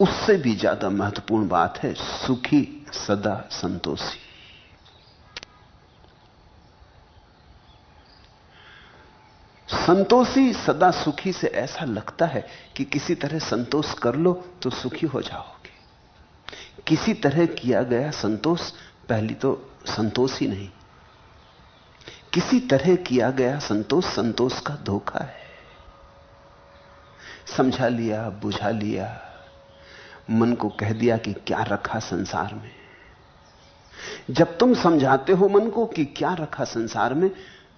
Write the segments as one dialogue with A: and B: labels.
A: उससे भी ज्यादा महत्वपूर्ण बात है सुखी सदा संतोषी। संतोषी सदा सुखी से ऐसा लगता है कि किसी तरह संतोष कर लो तो सुखी हो जाओगे। किसी तरह किया गया संतोष पहली तो संतोष ही नहीं, किसी तरह किया गया संतोष संतोष का धोखा है। समझा लिया, बुझा लिया, मन को कह दिया कि क्या रखा संसार में। जब तुम समझाते हो मन को कि क्या रखा संसार में,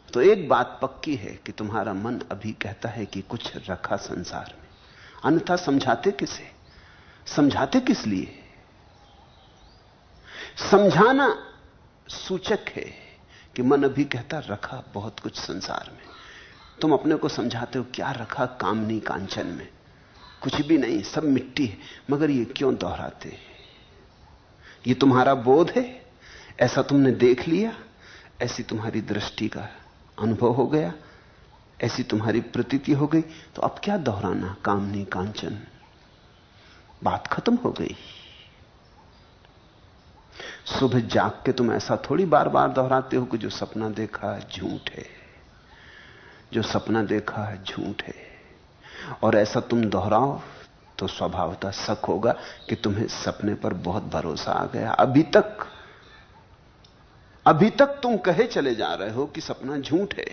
A: तो एक बात पक्की है कि तुम्हारा मन अभी कहता है कि कुछ रखा संसार में, अन्यथा समझाते किसे, समझाते किस लिए? समझाना सूचक है कि मन अभी कहता रखा बहुत कुछ संसार में। तुम अपने को समझाते हो क्या रखा कामनी कांचन में, कुछ भी नहीं, सब मिट्टी है। मगर ये क्यों दोहराते? ये तुम्हारा बोध है, ऐसा तुमने देख लिया, ऐसी तुम्हारी दृष्टि का अनुभव हो गया, ऐसी तुम्हारी प्रतीति हो गई, तो अब क्या दोहराना कामनी कांचन, बात खत्म हो गई। सुबह जाग के तुम ऐसा थोड़ी बार बार दोहराते हो कि जो सपना देखा झूठ है, जो सपना देखा झूठ है। और ऐसा तुम दोहराओ तो स्वभावतः शक होगा कि तुम्हें सपने पर बहुत भरोसा आ गया। अभी तक तुम कहे चले जा रहे हो कि सपना झूठ है।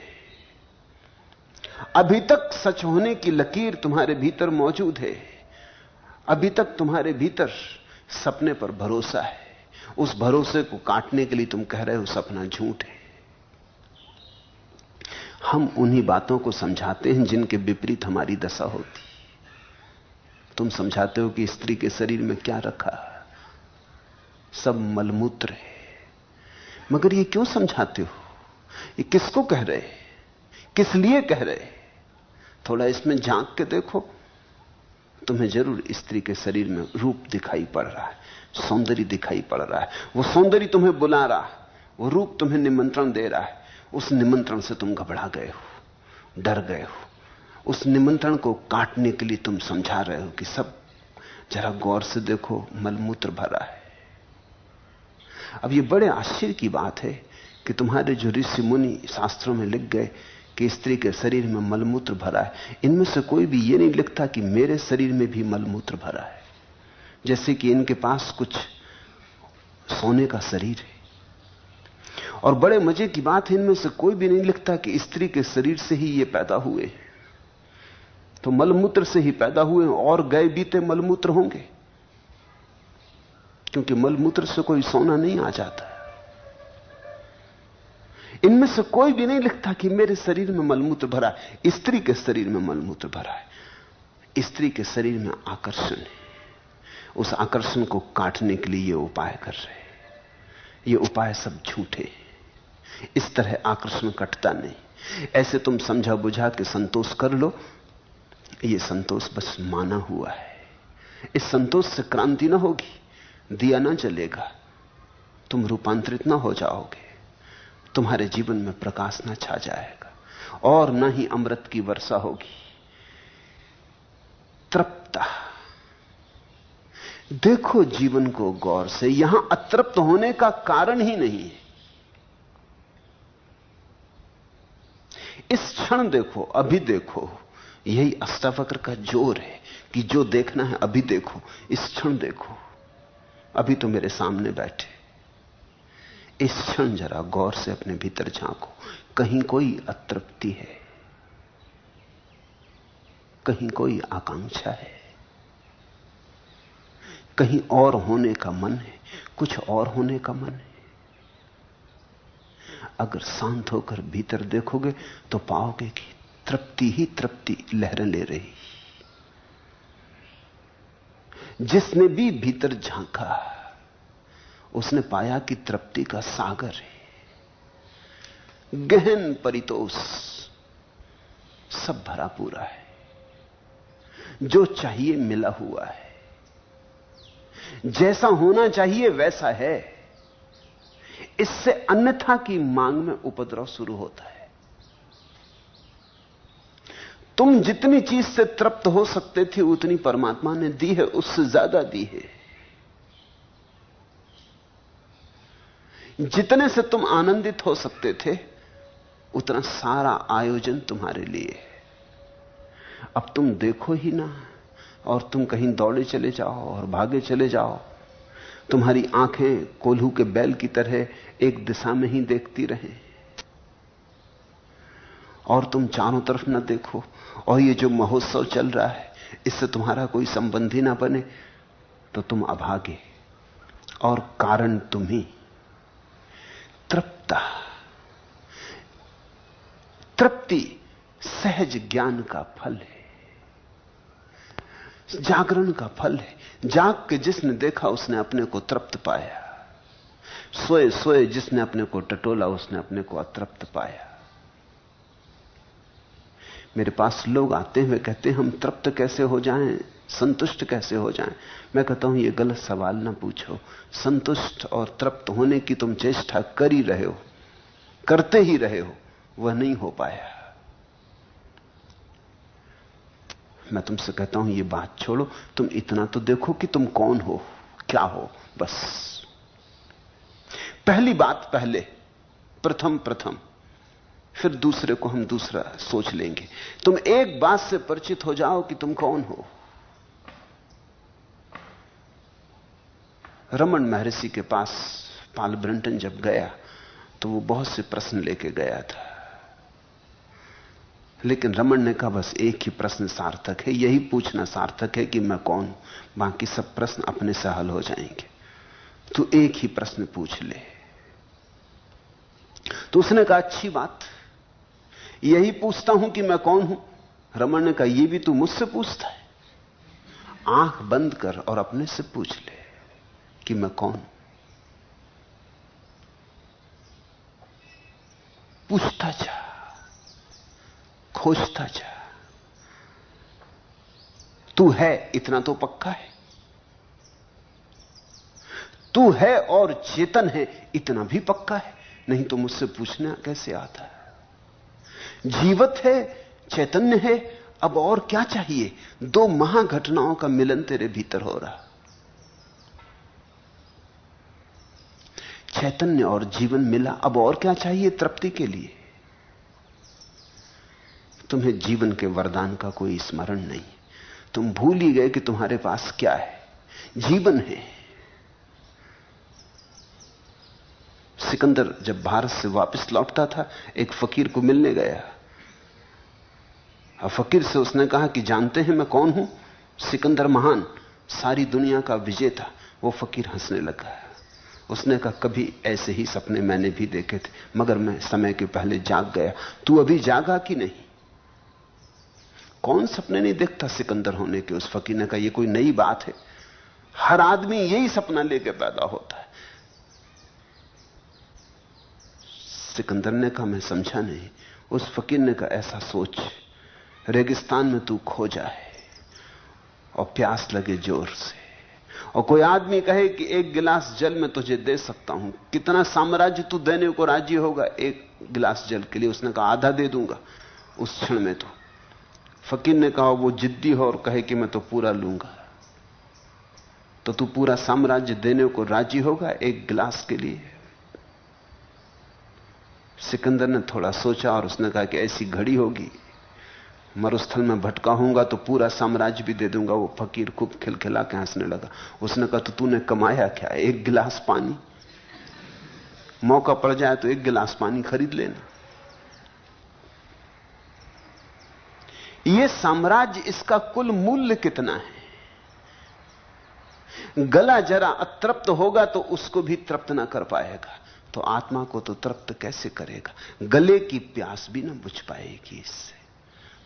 A: अभी तक सच होने की लकीर तुम्हारे भीतर मौजूद है। अभी तक तुम्हारे भीतर सपने पर भरोसा है। उस भरोसे को काटने के लिए तुम कह रहे हो सपना झूठ है। हम उन्हीं बातों को समझाते हैं जिनके विपरीत हमारी दशा होती। तुम समझाते हो कि स्त्री के शरीर में क्या रखा, सब मलमूत्र है। मगर ये क्यों समझाते हो? ये किसको कह रहे, किस लिए कह रहे? थोड़ा इसमें झांक के देखो, तुम्हें जरूर स्त्री के शरीर में रूप दिखाई पड़ रहा है, सौंदर्य दिखाई पड़ रहा है। वो सौंदर्य तुम्हें बुला रहा है, वो रूप तुम्हें निमंत्रण दे रहा है। उस निमंत्रण से तुम घबरा गए हो, डर गए हो। उस निमंत्रण को काटने के लिए तुम समझा रहे हो कि सब जरा गौर से देखो, मलमूत्र भरा है। अब ये बड़े आश्चर्य की बात है कि तुम्हारे जो ऋषि मुनि शास्त्रों में लिख गए कि स्त्री के शरीर में मलमूत्र भरा है, इनमें से कोई भी ये नहीं लिखता कि मेरे शरीर में भी मलमूत्र भरा है। जैसे कि इनके पास कुछ सोने का शरीर है। और बड़े मजे की बात है, इनमें से कोई भी नहीं लिखता कि स्त्री के शरीर से ही ये पैदा हुए, तो मलमूत्र से ही पैदा हुए और गए बीते मलमूत्र होंगे, क्योंकि मलमूत्र से कोई सोना नहीं आ जाता। इनमें से कोई भी नहीं लिखता कि मेरे शरीर में मलमूत्र भरा है। स्त्री के शरीर में मलमूत्र भरा है। स्त्री के शरीर में आकर्षण है। उस आकर्षण को काटने के लिए ये उपाय कर रहे हैं। ये उपाय सब झूठे। इस तरह आकर्षण कटता नहीं। ऐसे तुम समझा बुझा के संतोष कर लो, ये संतोष बस माना हुआ है। इस संतोष से क्रांति ना होगी, दिया ना जलेगा, तुम रूपांतरित ना हो जाओगे, तुम्हारे जीवन में प्रकाश ना छा जाएगा, और ना ही अमृत की वर्षा होगी। तृप्ता देखो जीवन को गौर से, यहां अतृप्त होने का कारण ही नहीं है। इस क्षण देखो, अभी देखो, यही अष्टावक्र का जोर है कि जो देखना है अभी देखो, इस क्षण देखो। अभी तो मेरे सामने बैठे, इस क्षण जरा गौर से अपने भीतर झांको। कहीं कोई अतृप्ति है, कहीं कोई आकांक्षा है, कहीं और होने का मन है, कुछ और होने का मन है। अगर शांत होकर भीतर देखोगे तो पाओगे कि तृप्ति ही तृप्ति लहरें ले रही। जिसने भी भीतर झांका उसने पाया कि तृप्ति का सागर है, गहन परितोष, सब भरा पूरा है, जो चाहिए मिला हुआ है, जैसा होना चाहिए वैसा है। इससे अन्यथा की मांग में उपद्रव शुरू होता है। तुम जितनी चीज से तृप्त हो सकते थे उतनी परमात्मा ने दी है, उससे ज्यादा दी है। जितने से तुम आनंदित हो सकते थे उतना सारा आयोजन तुम्हारे लिए है। अब तुम देखो ही ना, और तुम कहीं दौड़े चले जाओ और भागे चले जाओ। तुम्हारी आंखें कोल्हू के बैल की तरह एक दिशा में ही देखती रहें, और तुम चारों तरफ न देखो, और ये जो महोत्सव चल रहा है इससे तुम्हारा कोई संबंध ही ना बने, तो तुम अभागे, और कारण तुम ही। तृप्ति सहज ज्ञान का फल है, जागरण का फल है। जाग के जिसने देखा उसने अपने को तृप्त पाया, सोए सोए जिसने अपने को टटोला उसने अपने को अतृप्त पाया। मेरे पास लोग आते हैं, वे कहते हैं हम तृप्त कैसे हो जाएं, संतुष्ट कैसे हो जाएं। मैं कहता हूं ये गलत सवाल ना पूछो। संतुष्ट और तृप्त होने की तुम चेष्टा कर ही रहे हो, करते ही रहे हो, वह नहीं हो पाया। मैं तुमसे कहता हूं ये बात छोड़ो, तुम इतना तो देखो कि तुम कौन हो, क्या हो। बस पहली बात पहले, प्रथम, फिर दूसरे को हम दूसरा सोच लेंगे। तुम एक बात से परिचित हो जाओ कि तुम कौन हो। रमन महर्षि के पास पाल ब्रंटन जब गया तो वो बहुत से प्रश्न लेके गया था, लेकिन रमन ने कहा बस एक ही प्रश्न सार्थक है, यही पूछना सार्थक है कि मैं कौन हूं, बाकी सब प्रश्न अपने से हल हो जाएंगे। तू एक ही प्रश्न पूछ ले। तो उसने कहा अच्छी बात, यही पूछता हूं कि मैं कौन हूं। रमन ने कहा यह भी तू मुझसे पूछता है, आंख बंद कर और अपने से पूछ ले कि मैं कौन हूं। पूछता जा, खोजता जा। तू है इतना तो पक्का है, तू है और चेतन है इतना भी पक्का है, नहीं तो मुझसे पूछना कैसे आता है। जीवत है, चैतन्य है, अब और क्या चाहिए। दो महाघटनाओं का मिलन तेरे भीतर हो रहा, चैतन्य और जीवन मिला, अब और क्या चाहिए तृप्ति के लिए। तुम्हें जीवन के वरदान का कोई स्मरण नहीं, तुम भूल ही गए कि तुम्हारे पास क्या है। जीवन है। सिकंदर जब भारत से वापस लौटता था, एक फकीर को मिलने गया। और फकीर से उसने कहा कि जानते हैं मैं कौन हूं? सिकंदर महान, सारी दुनिया का विजेता। वो फकीर हंसने लगा। उसने कहा कभी ऐसे ही सपने मैंने भी देखे थे, मगर मैं समय के पहले जाग गया। तू अभी जागा कि नहीं? कौन सपने नहीं देखता सिकंदर होने के? उस फकीर ने कहा यह कोई नई बात है, हर आदमी यही सपना लेके पैदा होता है। सिकंदर ने कहा मैं समझा नहीं। उस फकीर ने कहा ऐसा सोच, रेगिस्तान में तू खो जाए और प्यास लगे जोर से, और कोई आदमी कहे कि एक गिलास जल मैं तुझे दे सकता हूं, कितना साम्राज्य तू देने को राजी होगा एक गिलास जल के लिए? उसने कहा आधा दे दूंगा उस क्षण में। तो फकीर ने कहा वो जिद्दी हो और कहे कि मैं तो पूरा लूंगा, तो तू पूरा साम्राज्य देने को राजी होगा एक गिलास के लिए? सिकंदर ने थोड़ा सोचा और उसने कहा कि ऐसी घड़ी होगी मरुस्थल में भटका होऊंगा तो पूरा साम्राज्य भी दे दूंगा। वो फकीर खूब खिलखिला के हंसने लगा। उसने कहा तो तूने कमाया क्या? एक गिलास पानी, मौका पड़ जाए तो एक गिलास पानी खरीद लेना। ये साम्राज्य, इसका कुल मूल्य कितना है? गला जरा अतृप्त होगा तो उसको भी तृप्त ना कर पाएगा, तो आत्मा को तो तृप्त कैसे करेगा? गले की प्यास भी ना बुझ पाएगी इससे,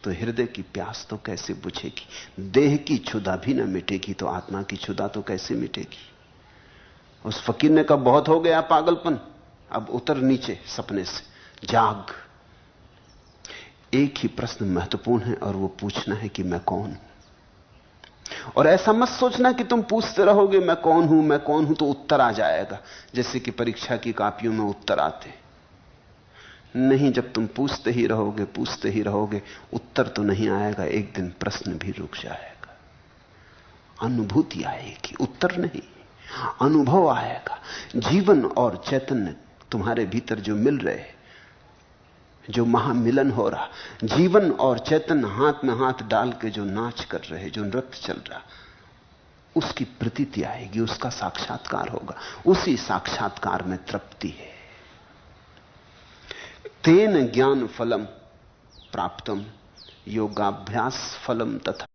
A: तो हृदय की प्यास तो कैसे बुझेगी? देह की क्षुधा भी ना मिटेगी तो आत्मा की क्षुधा तो कैसे मिटेगी? उस फकीर ने कहा बहुत हो गया पागलपन, अब उतर नीचे सपने से, जाग। एक ही प्रश्न महत्वपूर्ण है और वो पूछना है कि मैं कौन हूं। और ऐसा मत सोचना कि तुम पूछते रहोगे मैं कौन हूं, मैं कौन हूं, तो उत्तर आ जाएगा जैसे कि परीक्षा की कॉपियों में उत्तर आते। नहीं, जब तुम पूछते ही रहोगे, उत्तर तो नहीं आएगा, एक दिन प्रश्न भी रुक जाएगा। अनुभूति आएगी, उत्तर नहीं, अनुभव आएगा। जीवन और चैतन्य तुम्हारे भीतर जो मिल रहे, जो महामिलन हो रहा, जीवन और चैतन्य हाथ में हाथ डाल के जो नाच कर रहे, जो नृत्य चल रहा, उसकी प्रतीति आएगी, उसका साक्षात्कार होगा। उसी साक्षात्कार में तृप्ति है। तेन ज्ञान फलम प्राप्तम योगाभ्यास फलम तथा।